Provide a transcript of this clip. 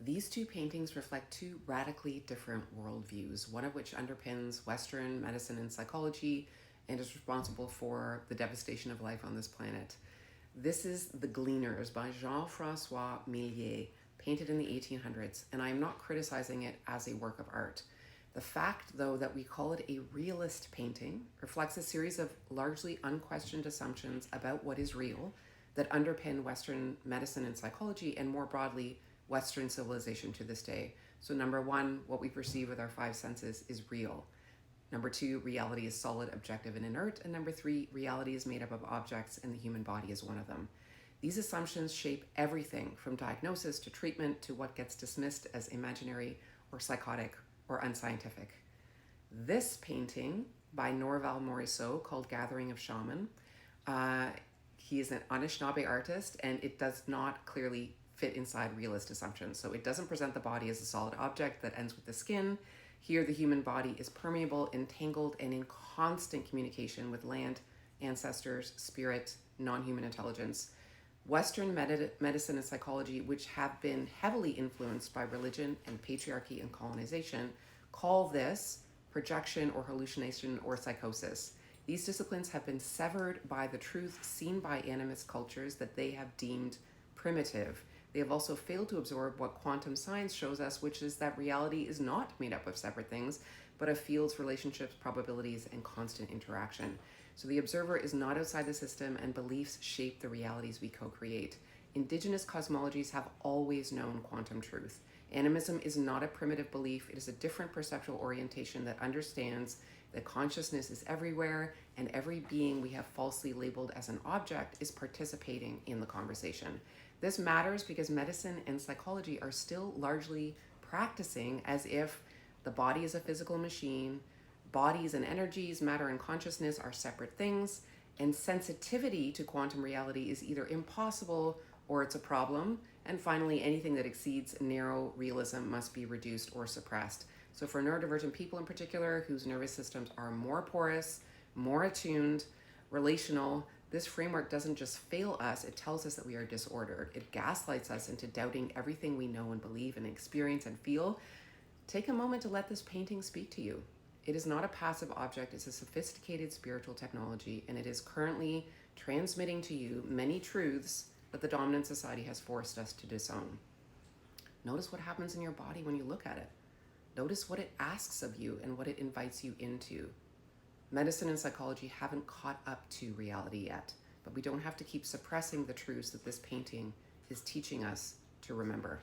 These two paintings reflect two radically different worldviews, one of which underpins Western medicine and psychology and is responsible for the devastation of life on this planet. This is The Gleaners by Jean-François Millet, painted in the 1800s, and I am not criticizing it as a work of art. The fact, though, that we call it a realist painting reflects a series of largely unquestioned assumptions about what is real that underpin Western medicine and psychology, and more broadly, Western civilization to this day. So number one, what we perceive with our five senses is real. Number two, reality is solid, objective, and inert. And number three, reality is made up of objects, and the human body is one of them. These assumptions shape everything from diagnosis to treatment to what gets dismissed as imaginary or psychotic or unscientific. This painting by Norval Morrisseau, called Gathering of Shaman, he is an Anishinaabe artist, and it does not clearly fit inside realist assumptions. So it doesn't present the body as a solid object that ends with the skin. Here, the human body is permeable, entangled, and in constant communication with land, ancestors, spirit, non-human intelligence. Western medicine and psychology, which have been heavily influenced by religion and patriarchy and colonization, call this projection or hallucination or psychosis. These disciplines have been severed by the truth seen by animist cultures that they have deemed primitive. They have also failed to absorb what quantum science shows us, which is that reality is not made up of separate things, but of fields, relationships, probabilities, and constant interaction. So the observer is not outside the system, and beliefs shape the realities we co-create. Indigenous cosmologies have always known quantum truth. Animism is not a primitive belief. It is a different perceptual orientation that understands that consciousness is everywhere, and every being we have falsely labeled as an object is participating in the conversation. This matters because medicine and psychology are still largely practicing as if the body is a physical machine, bodies and energies, matter and consciousness are separate things, and sensitivity to quantum reality is either impossible or it's a problem. And finally, anything that exceeds narrow realism must be reduced or suppressed. So for neurodivergent people in particular, whose nervous systems are more porous, more attuned, relational, this framework doesn't just fail us, it tells us that we are disordered. It gaslights us into doubting everything we know and believe and experience and feel. Take a moment to let this painting speak to you. It is not a passive object, it's a sophisticated spiritual technology, and it is currently transmitting to you many truths that the dominant society has forced us to disown. Notice what happens in your body when you look at it. Notice what it asks of you and what it invites you into. Medicine and psychology haven't caught up to reality yet, but we don't have to keep suppressing the truths that this painting is teaching us to remember.